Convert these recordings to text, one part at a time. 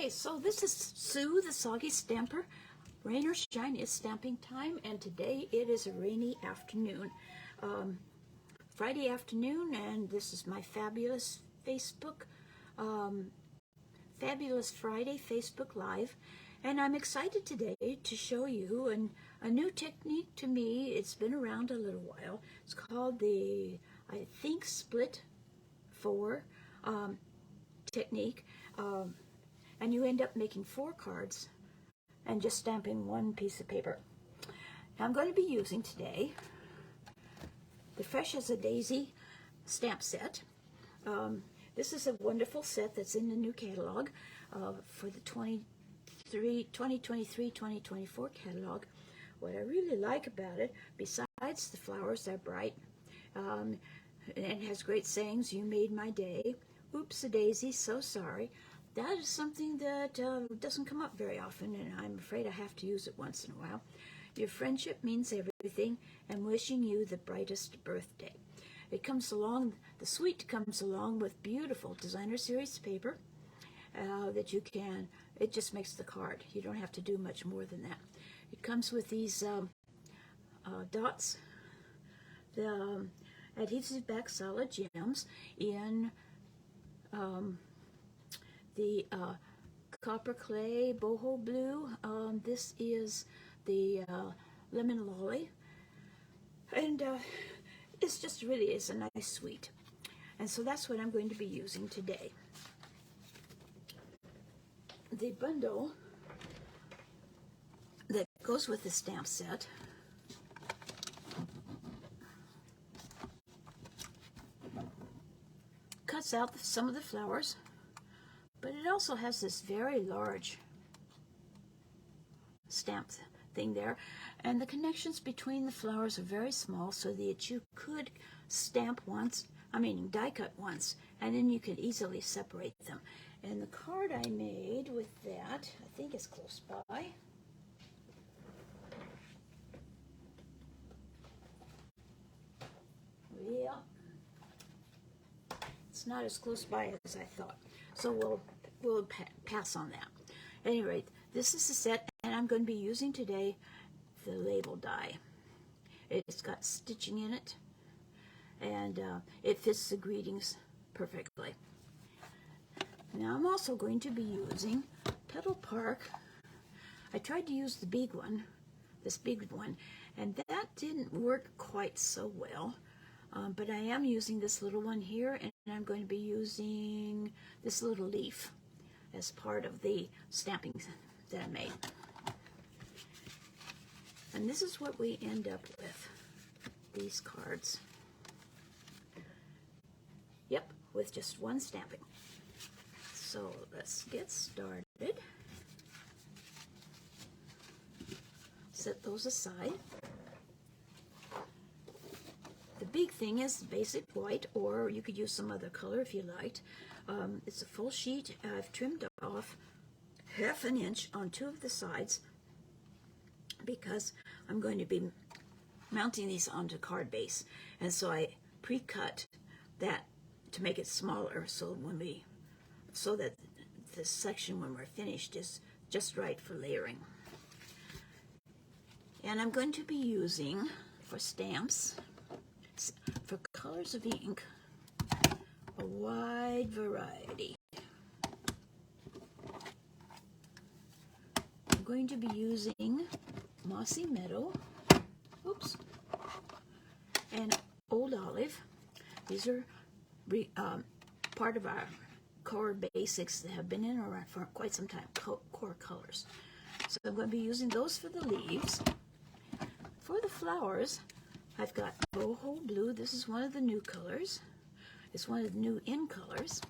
Okay, so this is Sue, the Soggy Stamper. Rain or shine, it's stamping time, and today it is a rainy afternoon. Friday afternoon, and this is my fabulous Facebook, Fabulous Friday Facebook Live. And I'm excited today to show you a new technique to me. It's been around a little while. It's called the, I think, Split 4 technique. And you end up making 4 cards and just stamping one piece of paper. Now I'm going to be using today the Fresh as a Daisy stamp set. This is a wonderful set that's in the new catalog for the 2023-2024 catalog. What I really like about it, besides the flowers, they're bright, and it has great sayings. You made my day. Oops, a daisy, so sorry. That is something that doesn't come up very often, and I'm afraid I have to use it once in a while. Your friendship means everything, and wishing you the brightest birthday. It comes along, the suite comes along with beautiful designer series paper that you can, it just makes the card. You don't have to do much more than that. It comes with these dots, the adhesive back solid gems in the copper clay boho blue. This is the lemon lolly, and it's just really is a nice suite. And so that's what I'm going to be using today. The bundle that goes with the stamp set cuts out some of the flowers, but it also has this very large stamp thing there, and the connections between the flowers are very small, so that you could stamp once, die cut once, and then you can easily separate them. And the card I made with that, I think is close by. Yeah, it's not as close by as I thought, so we'll pass on that. At any rate, this is the set, and I'm going to be using today the label die. It's got stitching in it, and it fits the greetings perfectly. Now I'm also going to be using Petal Park. I tried to use the big one, this big one, and that didn't work quite so well. But I am using this little one here, and I'm going to be using this little leaf as part of the stamping that I made. And this is what we end up with, these cards. Yep, with just one stamping. So let's get started. Set those aside. The big thing is the basic white, or you could use some other color if you liked. It's a full sheet. I've trimmed off 1/2 inch on 2 of the sides because I'm going to be mounting these onto card base, and so I pre-cut that to make it smaller, so that this section when we're finished is just right for layering. And I'm going to be using, for stamps, for colors of ink, a wide variety. I'm going to be using Mossy Meadow, oops, and Old Olive. These are part of our core basics that have been in around for quite some time, core colors. So I'm going to be using those for the leaves. For the flowers, I've got Boho Blue. This is one of the new colors. It's one of the new in colors.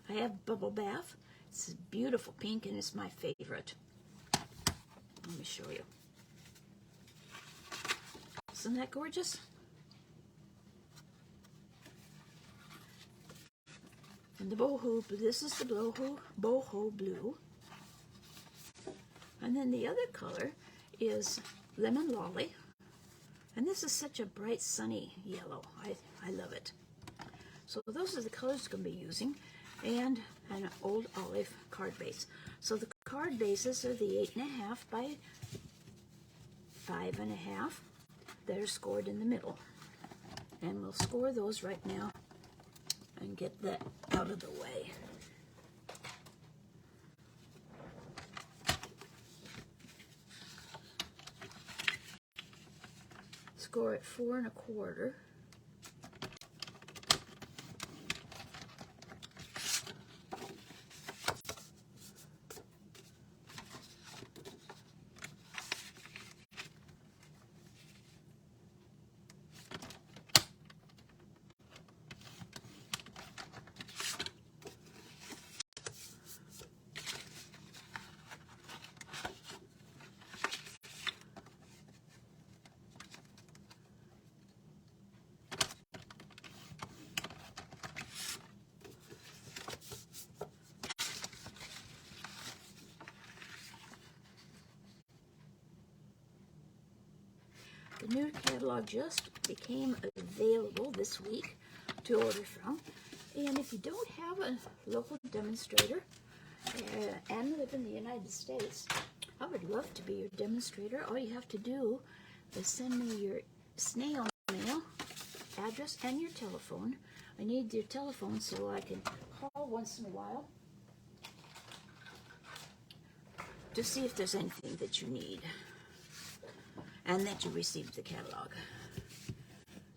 I have Bubble Bath. It's a beautiful pink, and it's my favorite. Let me show you. Isn't that gorgeous? And the Boho, this is the Boho Blue. And then the other color is Lemon Lolly. And this is such a bright, sunny yellow. I love it. So those are the colors I'm going to be using. and an old olive card base. So the card bases are the 8.5 by 5.5 that are scored in the middle. And we'll score those right now and get that out of the way. Score at 4.25. The new catalog just became available this week to order from. And if you don't have a local demonstrator and live in the United States, I would love to be your demonstrator. All you have to do is send me your snail mail address and your telephone. I need your telephone so I can call once in a while to see if there's anything that you need and that you received the catalog.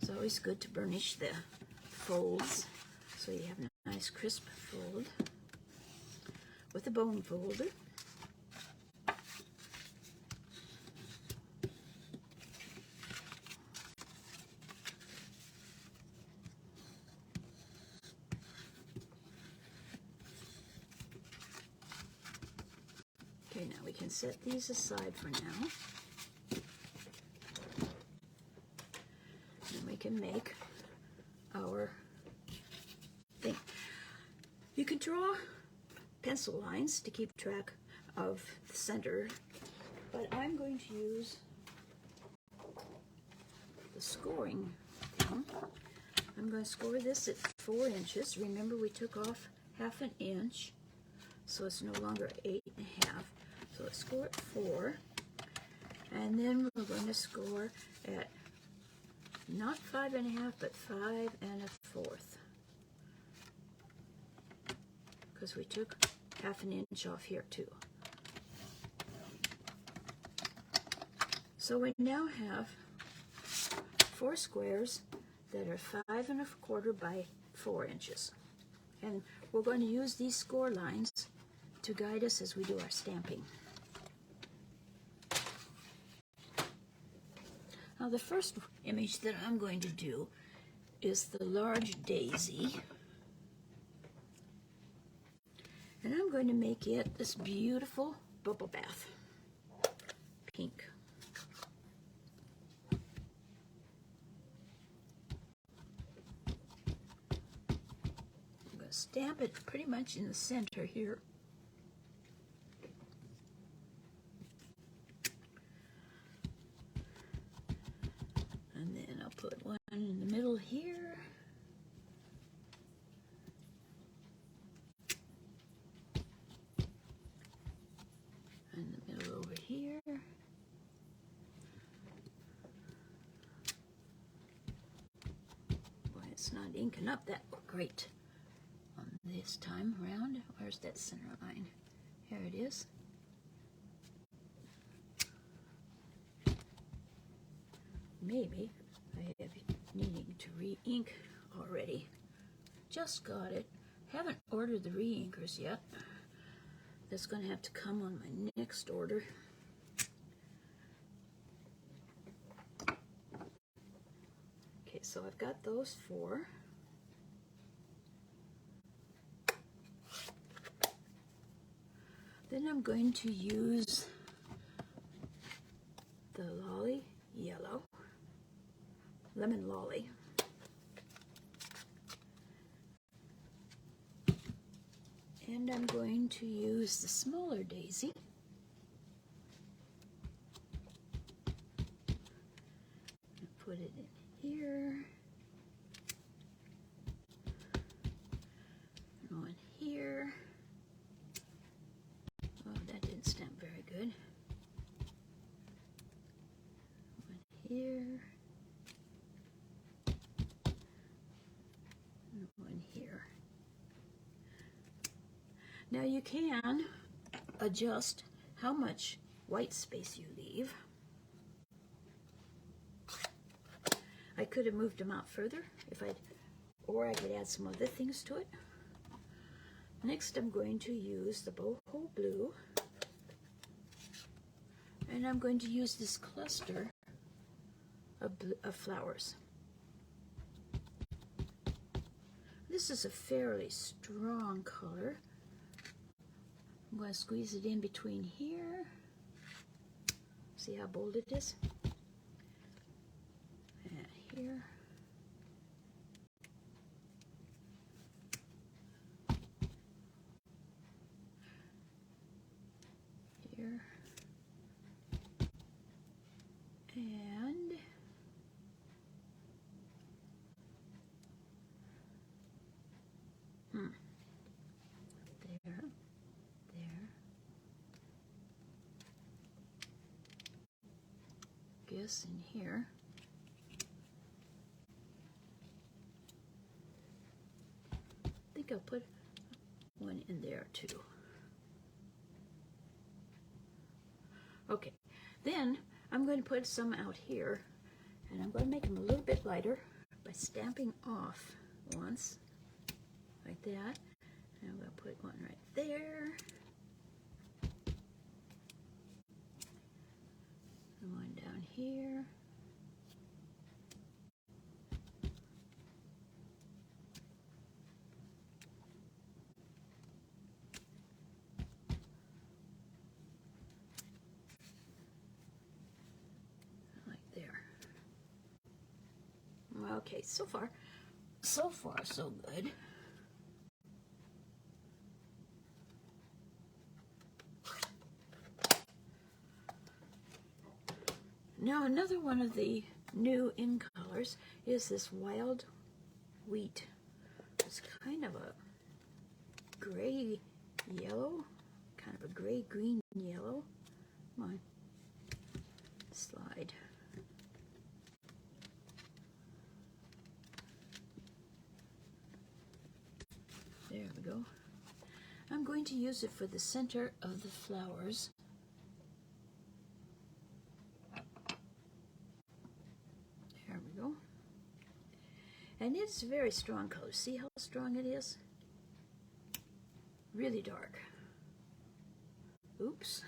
It's always good to burnish the folds so you have a nice crisp fold with a bone folder. Okay, now we can set these aside for now. And we can make our thing. You can draw pencil lines to keep track of the center, but I'm going to use the scoring thing. I'm going to score this at 4 inches. Remember, we took off 1/2 inch, so it's no longer 8.5. So let's score at 4, and then we're going to score at not 5.5, but 5.25, because we took 1/2 inch off here too. So we now have 4 squares that are 5.25 by 4 inches. And we're going to use these score lines to guide us as we do our stamping. Now the first image that I'm going to do is the large daisy. And I'm going to make it this beautiful bubble bath pink. I'm going to stamp it pretty much in the center here. And then I'll put one in the middle here. And the middle over here. Boy, it's not inking up that great on this time around. Where's that center line? Here it is. Maybe I have needing to re-ink already. Just got it. Haven't ordered the re-inkers yet. That's going to have to come on my next order. Okay, so I've got those 4. Then I'm going to use the Lolly Yellow, Lemon Lolly. And I'm going to use the smaller daisy. And put it in here. One in here. Now you can adjust how much white space you leave. I could have moved them out further or I could add some other things to it. Next, I'm going to use the boho blue, and I'm going to use this cluster of flowers. This is a fairly strong color. I'm going to squeeze it in between here. See how bold it is? And here. Here. And there. Guess in here. I think I'll put one in there too. Okay, then I'm going to put some out here, and I'm going to make them a little bit lighter by stamping off once, like that. And I'm going to put one right there. And one down here. Like there. Okay, so far so good. Now another one of the new in colors is this wild wheat. It's kind of a gray yellow, kind of a gray green yellow. Come on, slide. There we go. I'm going to use it for the center of the flowers. There we go. And it's a very strong color. See how strong it is? Really dark. Oops.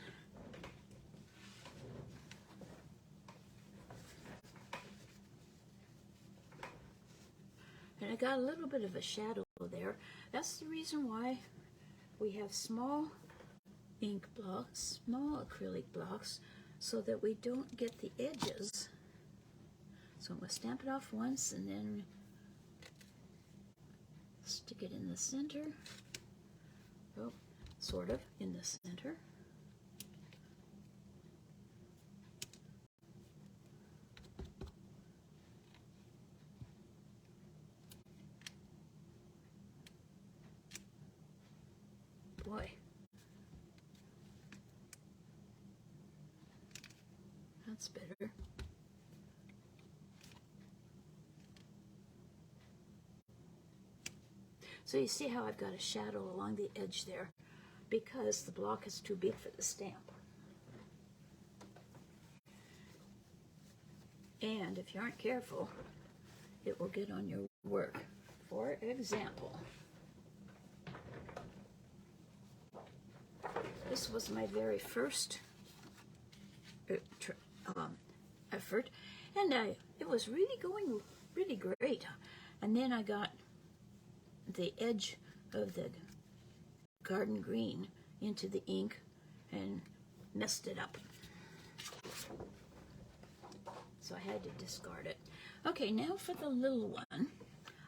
And I got a little bit of a shadow there. That's the reason why we have small ink blocks, small acrylic blocks, so that we don't get the edges. So I'm going to stamp it off once and then stick it in the center. Oh, sort of in the center. Boy, that's better. So you see how I've got a shadow along the edge there because the block is too big for the stamp. And if you aren't careful, it will get on your work. For example, this was my very first effort, and it was really going really great. And then I got the edge of the garden green into the ink and messed it up. So I had to discard it. Okay, now for the little one.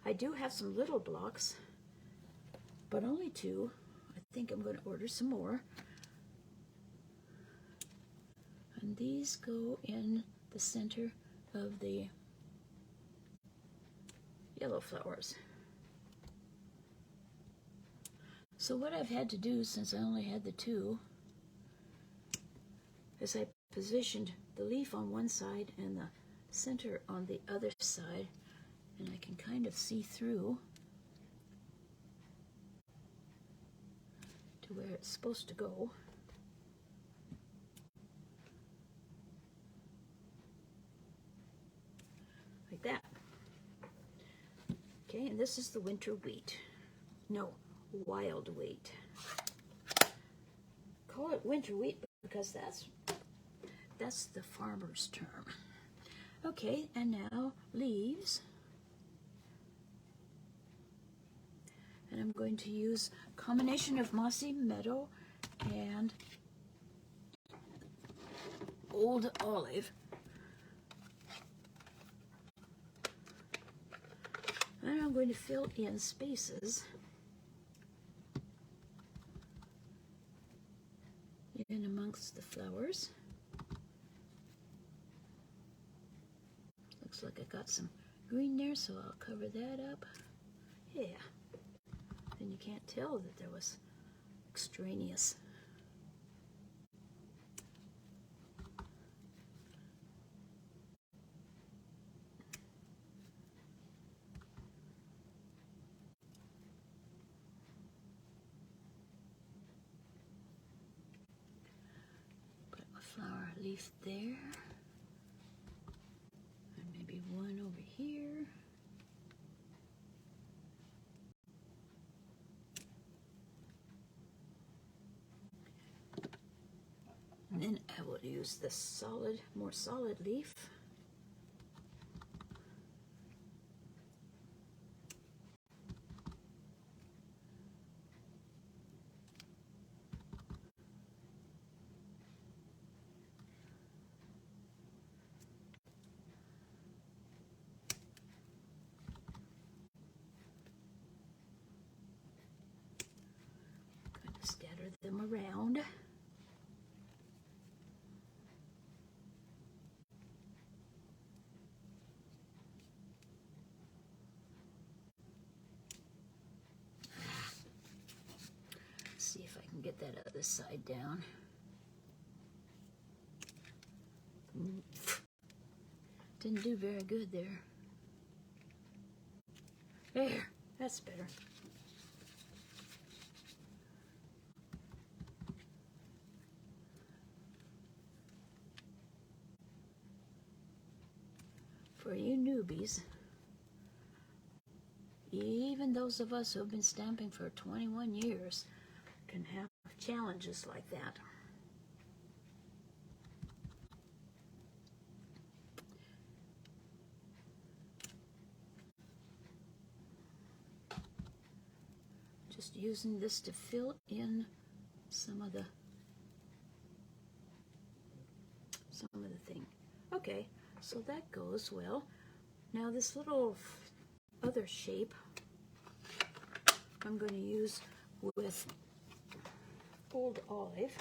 I do have some little blocks, but only 2. I think I'm going to order some more. And these go in the center of the yellow flowers. So what I've had to do, since I only had the 2, is I positioned the leaf on one side and the center on the other side, and I can kind of see through to where it's supposed to go. Like that. Okay, and this is the winter wheat. No, wild wheat. Call it winter wheat because that's the farmer's term. Okay, and now leaves. And I'm going to use a combination of mossy meadow and old olive. And I'm going to fill in spaces in amongst the flowers. Looks like I got some green there, so I'll cover that up. Yeah. And you can't tell that there was extraneous. Put my flower leaf there. And maybe one over here. And then I will use the more solid leaf. Kind of scatter them around. See if I can get that other side down. Didn't do very good there. There, that's better. For you newbies, even those of us who have been stamping for 21 years can have challenges like that. Just using this to fill in some of the thing. Okay, so that goes well. Now this little other shape I'm going to use with old olive.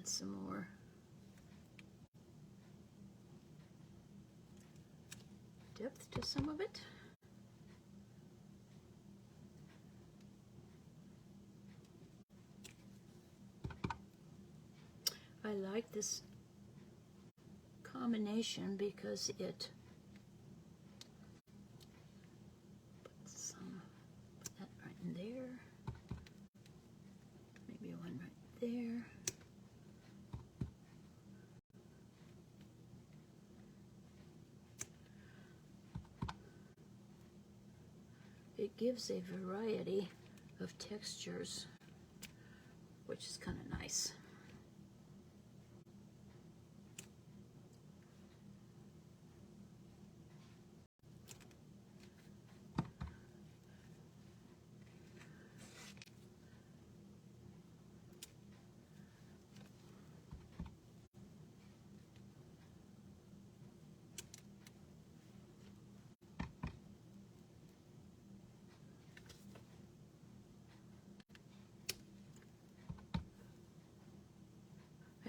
Some more depth to some of it. I like this combination because it put that right in there, maybe one right there. It gives a variety of textures, which is kind of nice.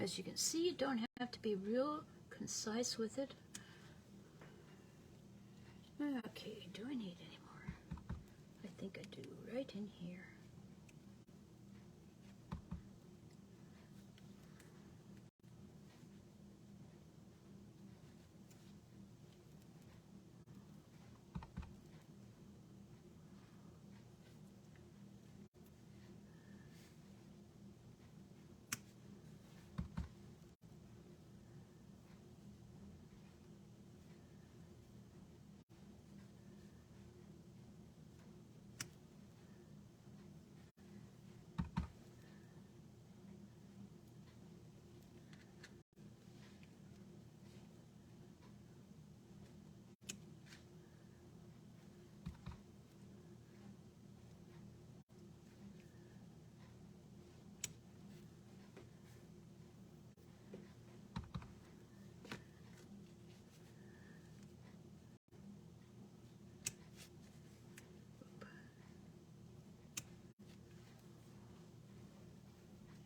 As you can see, you don't have to be real concise with it. Okay, do I need any more? I think I do, right in here.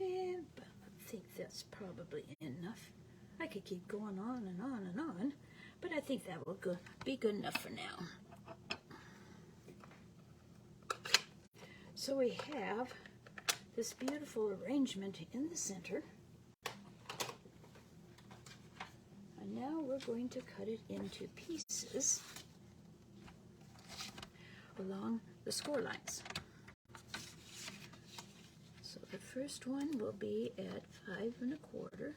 And I think that's probably enough. I could keep going on and on and on, but I think that will be good enough for now. So we have this beautiful arrangement in the center. And now we're going to cut it into pieces along the score lines. So the first one will be at 5 1/4.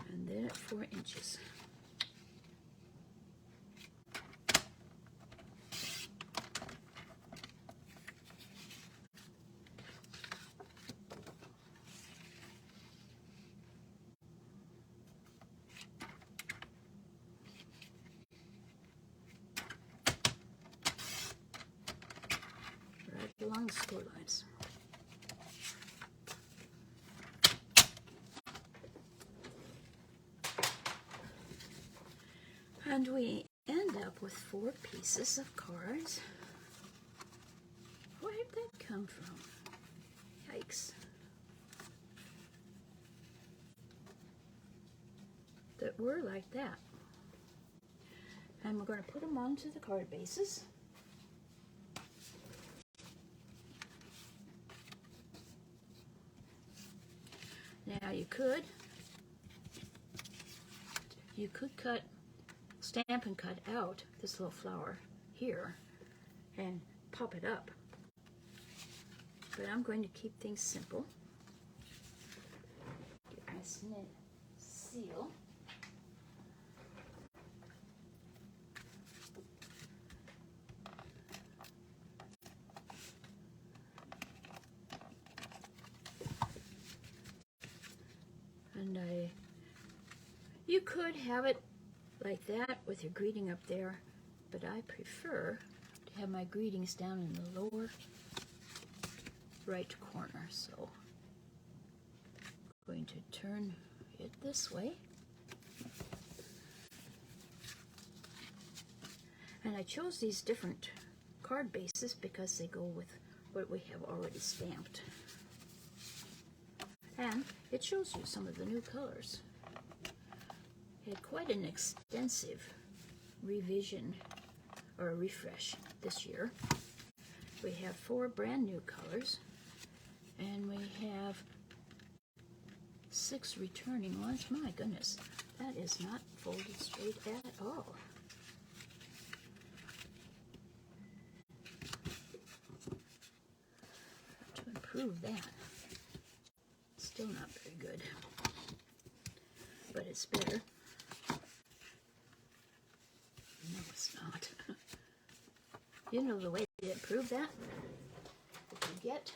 And then at 4 inches. Along the score lines. And we end up with 4 pieces of cards. Where did that come from? Yikes. That were like that. And we're going to put them onto the card bases. Now you could stamp and cut out this little flower here and pop it up. But I'm going to keep things simple. Get my snip seal. And you could have it like that with your greeting up there, but I prefer to have my greetings down in the lower right corner. So I'm going to turn it this way. And I chose these different card bases because they go with what we have already stamped. And it shows you some of the new colors. We had quite an extensive revision or refresh this year. We have 4 brand new colors, and we have 6 returning ones. My goodness, that is not folded straight at all. To improve that. Still not very good, but it's better. No, it's not. You know the way to improve that? If you get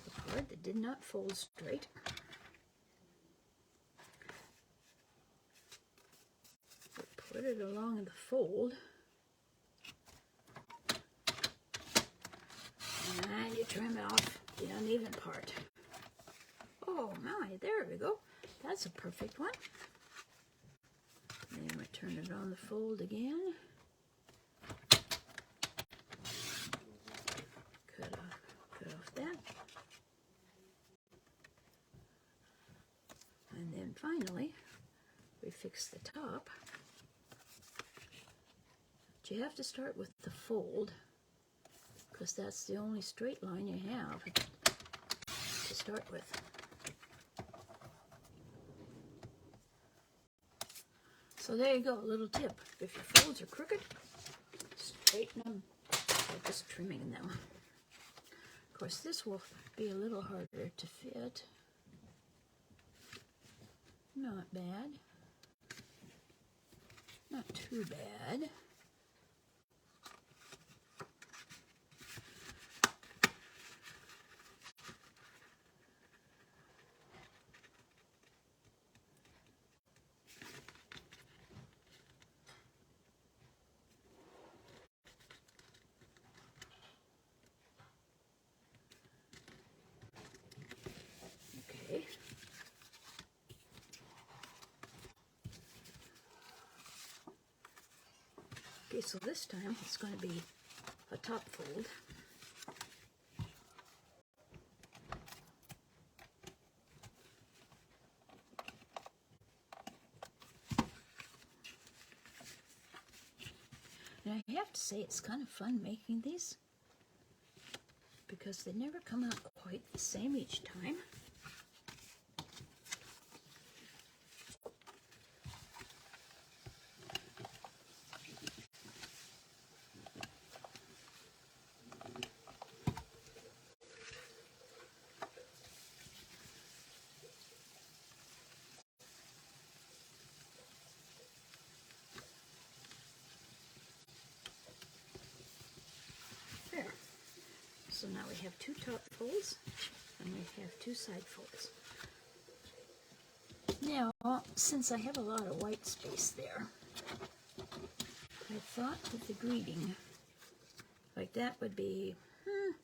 a card that did not fold straight, put it along the fold, and you trim off the uneven part. Oh my, there we go. That's a perfect one. Then we turn it on the fold again. Cut off that. And then finally, we fix the top. But you have to start with the fold, because that's the only straight line you have to start with. So there you go, a little tip. If your folds are crooked, straighten them by just trimming them. Of course, this will be a little harder to fit. Not bad. Not too bad. Okay. Okay, so this time it's going to be a top fold. And I have to say, it's kind of fun making these, because they never come out quite the same each time. There. So now we have two top folds and we have two side folds. Now, since I have a lot of white space there, I thought that the greeting like that would be,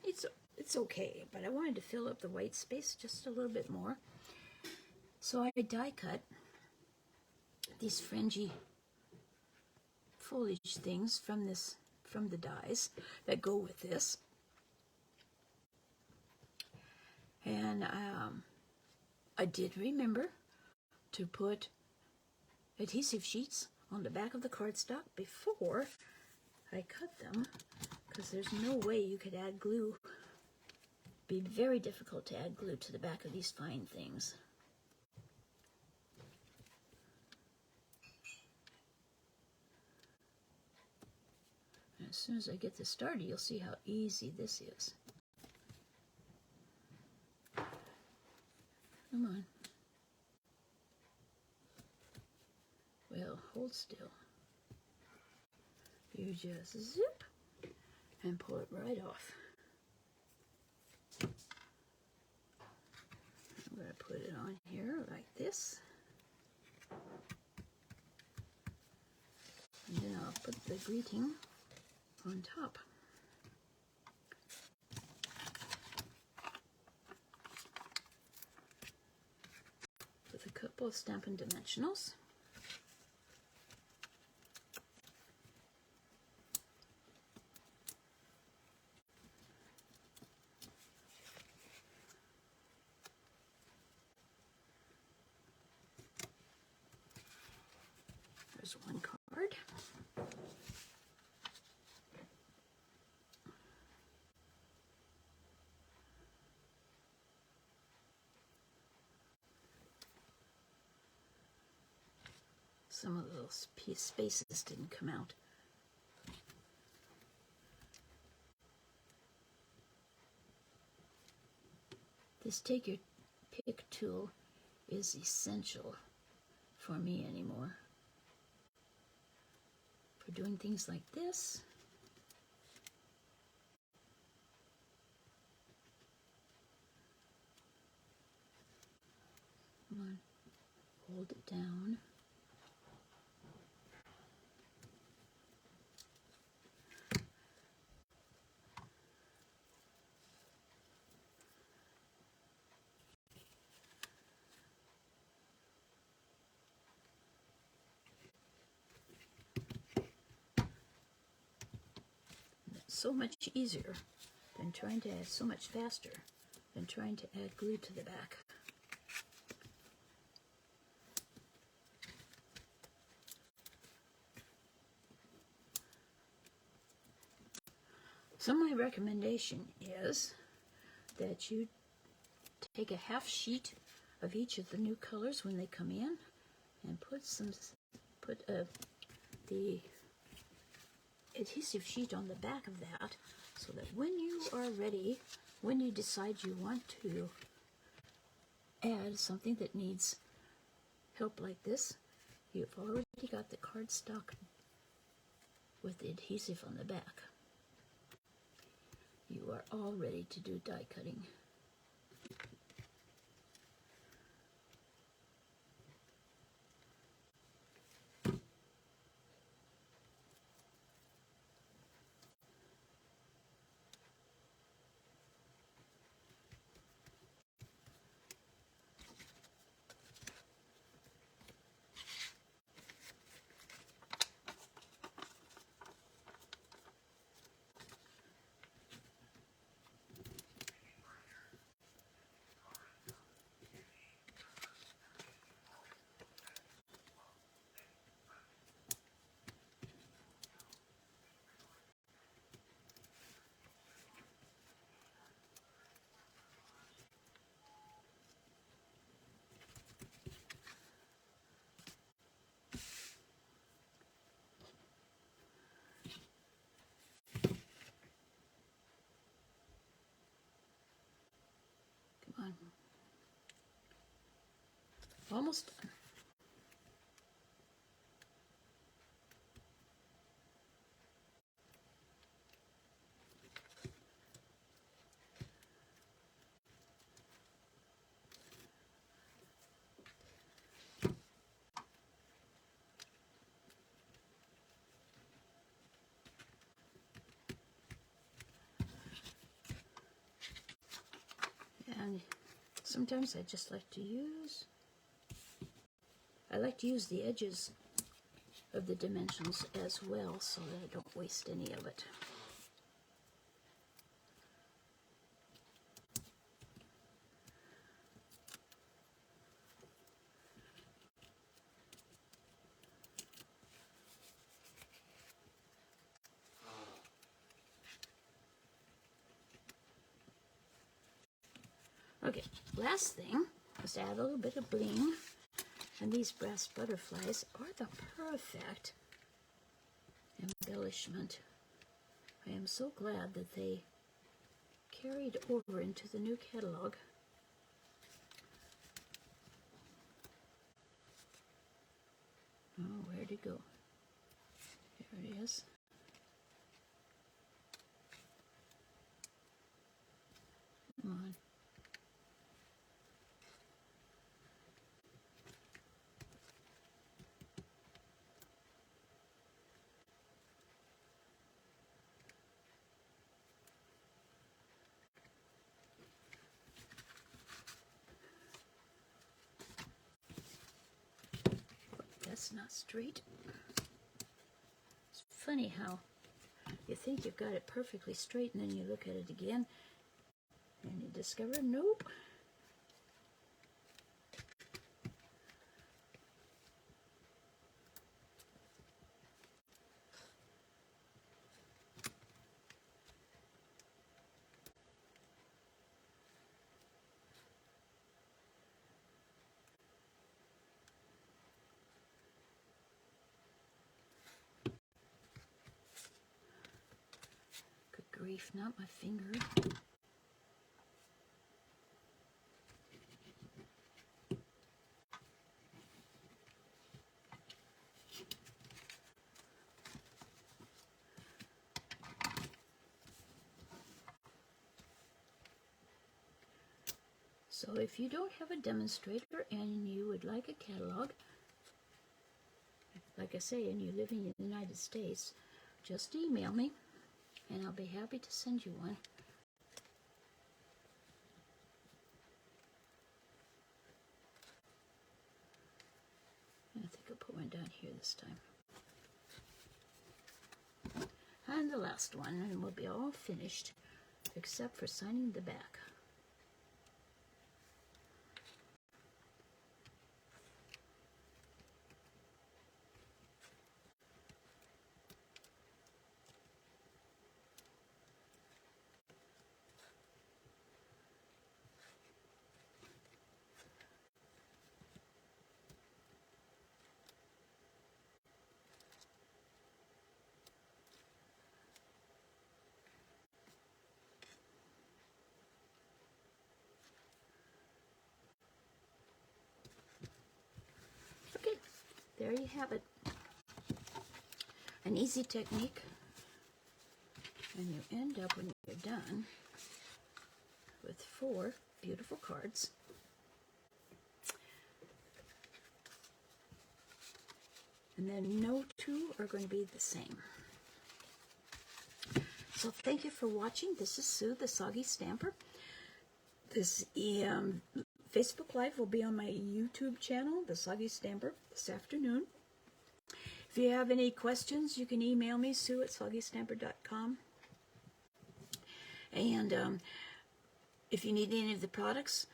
it's okay, but I wanted to fill up the white space just a little bit more. So I die cut these fringy foliage things from the dies that go with this. And I did remember to put adhesive sheets on the back of the cardstock before I cut them, because there's no way you could add glue. It'd be very difficult to add glue to the back of these fine things. And as soon as I get this started, you'll see how easy this is. Come on. Well, hold still. You just zip and pull it right off. I'm going to put it on here like this. And then I'll put the greeting on top. With a couple of Stampin' Dimensionals. There's one card. Some of those spaces didn't come out. This take your pick tool is essential for me anymore. For doing things like this. Come on, hold it down. so much easier than trying to add, so much faster than trying to add glue to the back. So my recommendation is that you take a half sheet of each of the new colors when they come in and put the adhesive sheet on the back of that, so that when you are ready, when you decide you want to add something that needs help like this, you've already got the cardstock with the adhesive on the back. You are all ready to do die cutting. Come on. Almost done. And sometimes I just like to use the edges of the dimensions as well, so that I don't waste any of it. Okay, last thing is to add a little bit of bling, and these brass butterflies are the perfect embellishment. I am so glad that they carried over into the new catalog. Oh, where'd it go? Here it is. Come on. That's not straight. It's funny how you think you've got it perfectly straight, and then you look at it again and you discover, nope. Good grief, not my finger. So if you don't have a demonstrator and you would like a catalog, like I say, and you live in the United States, just email me and I'll be happy to send you one. I think I'll put one down here this time. And the last one, and we'll be all finished, except for signing the back. Okay, there you have it. An easy technique, and you end up, when you're done, with 4 beautiful cards. And then no 2 are going to be the same. So thank you for watching. This is Sue, the Soggy Stamper. This Facebook Live will be on my YouTube channel, the Soggy Stamper, this afternoon. If you have any questions, you can email me, sue@soggystamper.com. And if you need any of the products,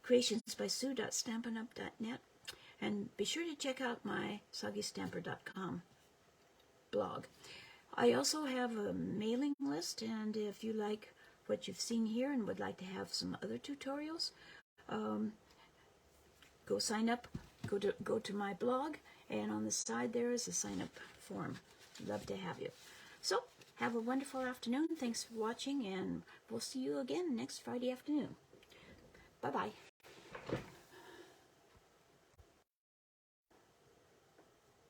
creationsbysue.stampinup.net. And be sure to check out my soggystamper.com blog. I also have a mailing list, and if you like what you've seen here and would like to have some other tutorials, go sign up. Go to my blog, and on the side there is a sign-up form. Love to have you. So, have a wonderful afternoon. Thanks for watching, and we'll see you again next Friday afternoon. Bye-bye.